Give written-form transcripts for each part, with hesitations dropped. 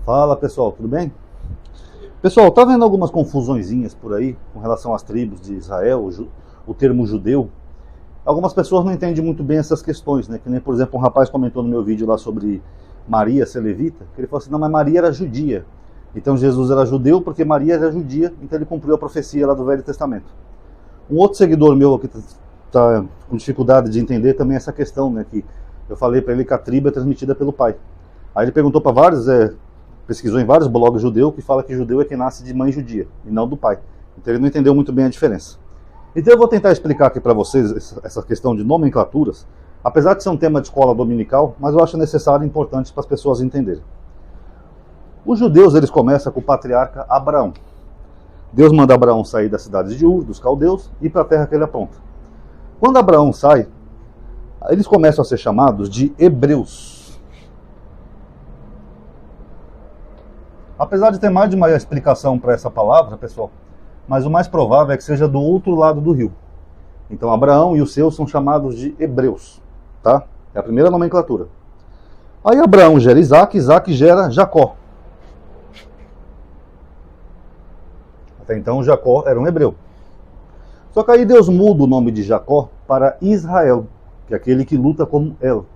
Fala pessoal, tudo bem? Pessoal, tá vendo algumas confusõezinhas por aí com relação às tribos de Israel, o termo judeu? Algumas pessoas não entendem muito bem essas questões, né? Que nem, por exemplo, um rapaz comentou no meu vídeo lá sobre Maria ser levita, que ele falou assim, não, mas Maria era judia. Então Jesus era judeu porque Maria era judia, então ele cumpriu a profecia lá do Velho Testamento. Um outro seguidor meu que está com dificuldade de entender também essa questão, né? Que eu falei para ele que a tribo é transmitida pelo pai. Aí ele perguntou para vários, pesquisou em vários blogs judeus que fala que judeu é quem nasce de mãe judia e não do pai. Então ele não entendeu muito bem a diferença. Então eu vou tentar explicar aqui para vocês essa questão de nomenclaturas, apesar de ser um tema de escola dominical, mas eu acho necessário e importante para as pessoas entenderem. Os judeus, eles começam com o patriarca Abraão. Deus manda Abraão sair da cidade de Ur, dos caldeus, e ir para a terra que ele apronta. Quando Abraão sai, eles começam a ser chamados de hebreus. Apesar de ter mais de uma explicação para essa palavra, pessoal, mas o mais provável é que seja do outro lado do rio. Então Abraão e os seus são chamados de hebreus, tá? É a primeira nomenclatura. Aí Abraão gera Isaac, Isaac gera Jacó. Até então Jacó era um hebreu. Só que aí Deus muda o nome de Jacó para Israel, que é aquele que luta como El.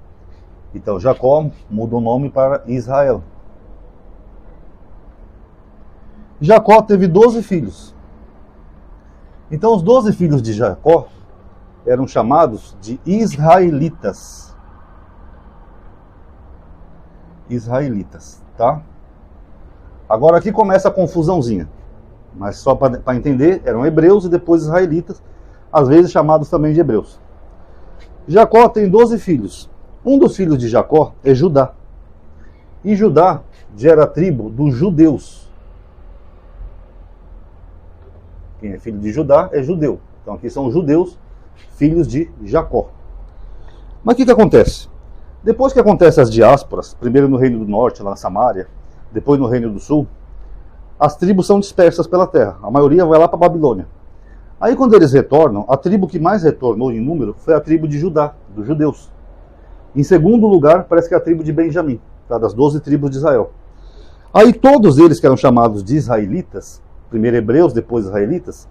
Então Jacó muda o nome para Israel. Jacó teve 12 filhos. Então os 12 filhos de Jacó eram chamados de israelitas. Israelitas, tá? Agora aqui começa a confusãozinha. Mas só para entender, eram hebreus e depois israelitas, às vezes chamados também de hebreus. Jacó tem 12 filhos. Um dos filhos de Jacó é Judá. E Judá gera a tribo dos judeus. Quem é filho de Judá é judeu. Então aqui são os judeus, filhos de Jacó. Mas o que acontece? Depois que acontecem as diásporas, primeiro no Reino do Norte, lá na Samária, depois no Reino do Sul, as tribos são dispersas pela terra. A maioria vai lá para a Babilônia. Aí quando eles retornam, a tribo que mais retornou em número foi a tribo de Judá, dos judeus. Em segundo lugar, parece que é a tribo de Benjamim, tá? Das 12 tribos de Israel. Aí todos eles que eram chamados de israelitas, primeiro hebreus, depois israelitas,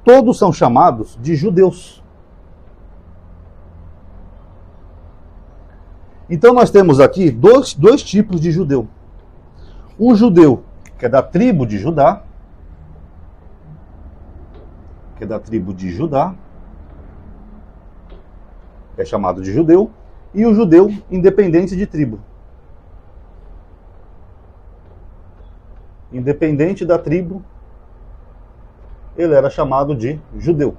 todos são chamados de judeus. Então nós temos aqui dois tipos de judeu. O judeu que é da tribo de Judá, é chamado de judeu, e o judeu independente de tribo. Independente da tribo, ele era chamado de judeu.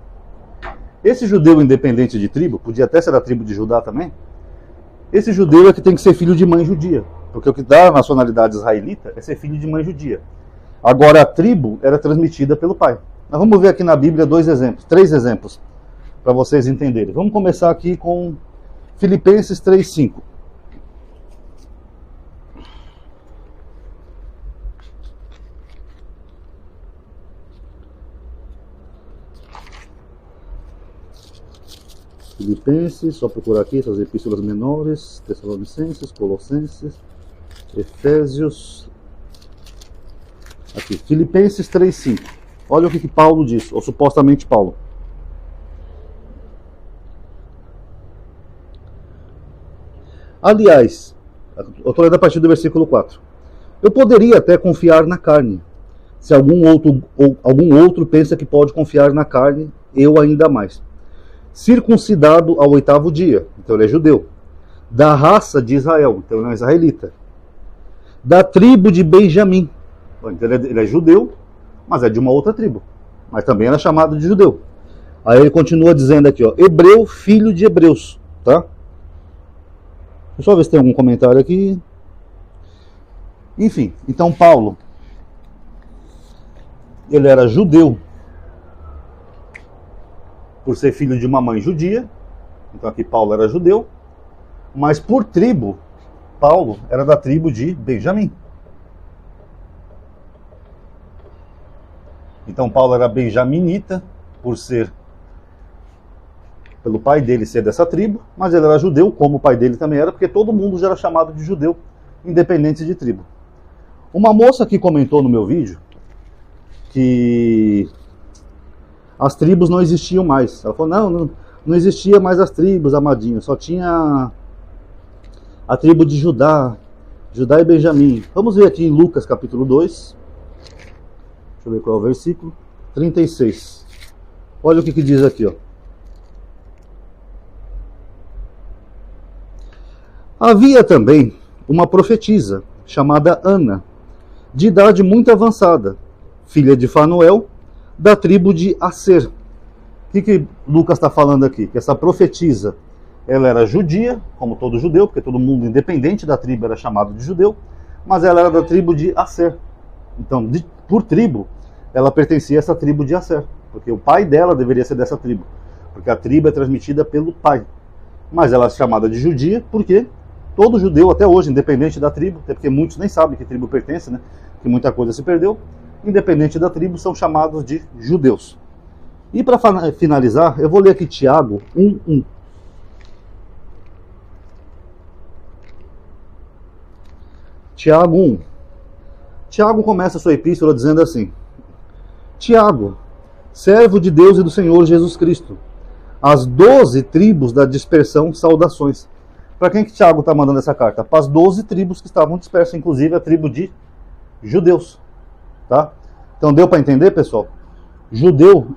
Esse judeu independente de tribo, podia até ser da tribo de Judá também, esse judeu é que tem que ser filho de mãe judia, porque o que dá a nacionalidade israelita é ser filho de mãe judia. Agora a tribo era transmitida pelo pai. Nós vamos ver aqui na Bíblia três exemplos, para vocês entenderem. Vamos começar aqui com Filipenses 3:5. Filipenses, só procurar aqui essas epístolas menores, Tessalonicenses, Colossenses, Efésios, aqui, Filipenses 3:5. Olha o que Paulo diz, ou supostamente Paulo. Aliás, eu estou lendo a partir do versículo 4. Eu poderia até confiar na carne. Se algum outro pensa que pode confiar na carne, eu ainda mais. Circuncidado ao 8º dia, então ele é judeu. Da raça de Israel, então ele é israelita. Da tribo de Benjamim, então ele é judeu, mas é de uma outra tribo, mas também era chamado de judeu. Aí ele continua dizendo aqui, ó, hebreu, filho de hebreus, tá? Deixa eu só ver se tem algum comentário aqui. Enfim, então Paulo, ele era judeu, por ser filho de uma mãe judia, então aqui Paulo era judeu, mas por tribo, Paulo era da tribo de Benjamim. Então Paulo era benjaminita, pelo pai dele ser dessa tribo, mas ele era judeu, como o pai dele também era, porque todo mundo já era chamado de judeu, independente de tribo. Uma moça que comentou no meu vídeo que as tribos não existiam mais. Ela falou, não existia mais as tribos, amadinho, só tinha a tribo de Judá e Benjamim. Vamos ver aqui em Lucas capítulo 2, deixa eu ver qual é o versículo, 36. Olha o que diz aqui, ó. Havia também uma profetisa chamada Ana, de idade muito avançada, filha de Fanuel, da tribo de Aser. O que Lucas está falando aqui? Que essa profetisa, ela era judia, como todo judeu, porque todo mundo independente da tribo era chamado de judeu, mas ela era da tribo de Aser. Então, por tribo, ela pertencia a essa tribo de Aser, porque o pai dela deveria ser dessa tribo, porque a tribo é transmitida pelo pai. Mas ela é chamada de judia, porque todo judeu, até hoje, independente da tribo, até porque muitos nem sabem que tribo pertence, né? Que muita coisa se perdeu, independente da tribo, são chamados de judeus. E para finalizar, eu vou ler aqui Tiago 1:1. Tiago 1. Tiago começa a sua epístola dizendo assim: Tiago, servo de Deus e do Senhor Jesus Cristo, as 12 tribos da dispersão, saudações. Para quem que Tiago está mandando essa carta? Para as 12 tribos que estavam dispersas, inclusive a tribo de judeus. Tá? Então deu para entender, pessoal? Judeu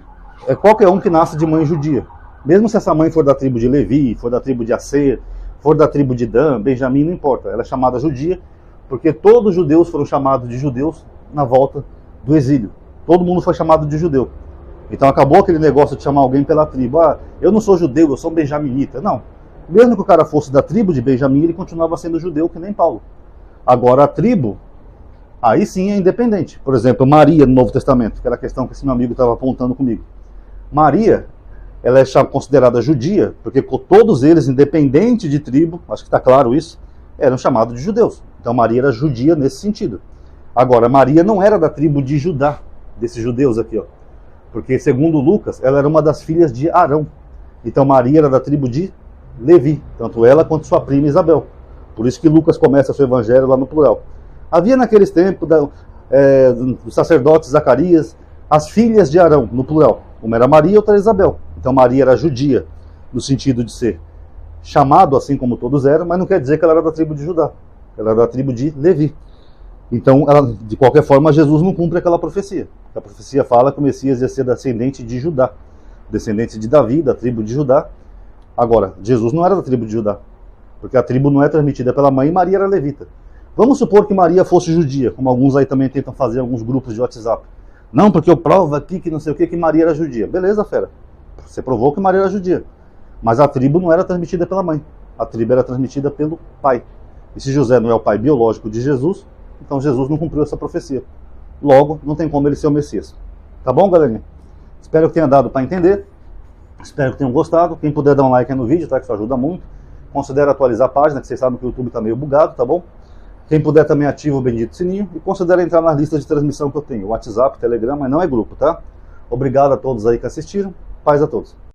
é qualquer um que nasce de mãe judia. Mesmo se essa mãe for da tribo de Levi, for da tribo de Aser, for da tribo de Dan, Benjamim, não importa. Ela é chamada judia, porque todos os judeus foram chamados de judeus na volta do exílio. Todo mundo foi chamado de judeu. Então acabou aquele negócio de chamar alguém pela tribo. Ah, eu não sou judeu, eu sou benjaminita. Não. Mesmo que o cara fosse da tribo de Benjamim, ele continuava sendo judeu, que nem Paulo. Agora a tribo, aí sim é independente. Por exemplo, Maria no Novo Testamento, que era a questão que esse meu amigo estava apontando comigo. Maria, ela é considerada judia, porque todos eles, independente de tribo, acho que está claro isso, eram chamados de judeus. Então Maria era judia nesse sentido. Agora, Maria não era da tribo de Judá, desses judeus aqui, ó. Porque, segundo Lucas, ela era uma das filhas de Arão. Então Maria era da tribo de Levi, tanto ela quanto sua prima Isabel. Por isso que Lucas começa seu evangelho lá no plural. Havia naqueles tempos dos sacerdotes Zacarias, as filhas de Arão, no plural. Uma era Maria e outra era Isabel. Então Maria era judia, no sentido de ser chamado assim como todos eram, mas não quer dizer que ela era da tribo de Judá. Ela era da tribo de Levi. Então, de qualquer forma, Jesus não cumpre aquela profecia. A profecia fala que o Messias ia ser descendente de Judá, descendente de Davi, da tribo de Judá. Agora, Jesus não era da tribo de Judá, porque a tribo não é transmitida pela mãe e Maria era levita. Vamos supor que Maria fosse judia, como alguns aí também tentam fazer em alguns grupos de WhatsApp. Não, porque eu provo aqui que não sei o que Maria era judia. Beleza, fera. Você provou que Maria era judia. Mas a tribo não era transmitida pela mãe. A tribo era transmitida pelo pai. E se José não é o pai biológico de Jesus, então Jesus não cumpriu essa profecia. Logo, não tem como ele ser o Messias. Tá bom, galerinha? Espero que tenha dado para entender. Espero que tenham gostado. Quem puder dar um like aí no vídeo, tá? Que isso ajuda muito. Considere atualizar a página, que vocês sabem que o YouTube está meio bugado, tá bom? Quem puder também ativa o bendito sininho. E considere entrar nas listas de transmissão que eu tenho. WhatsApp, Telegram, mas não é grupo, tá? Obrigado a todos aí que assistiram. Paz a todos.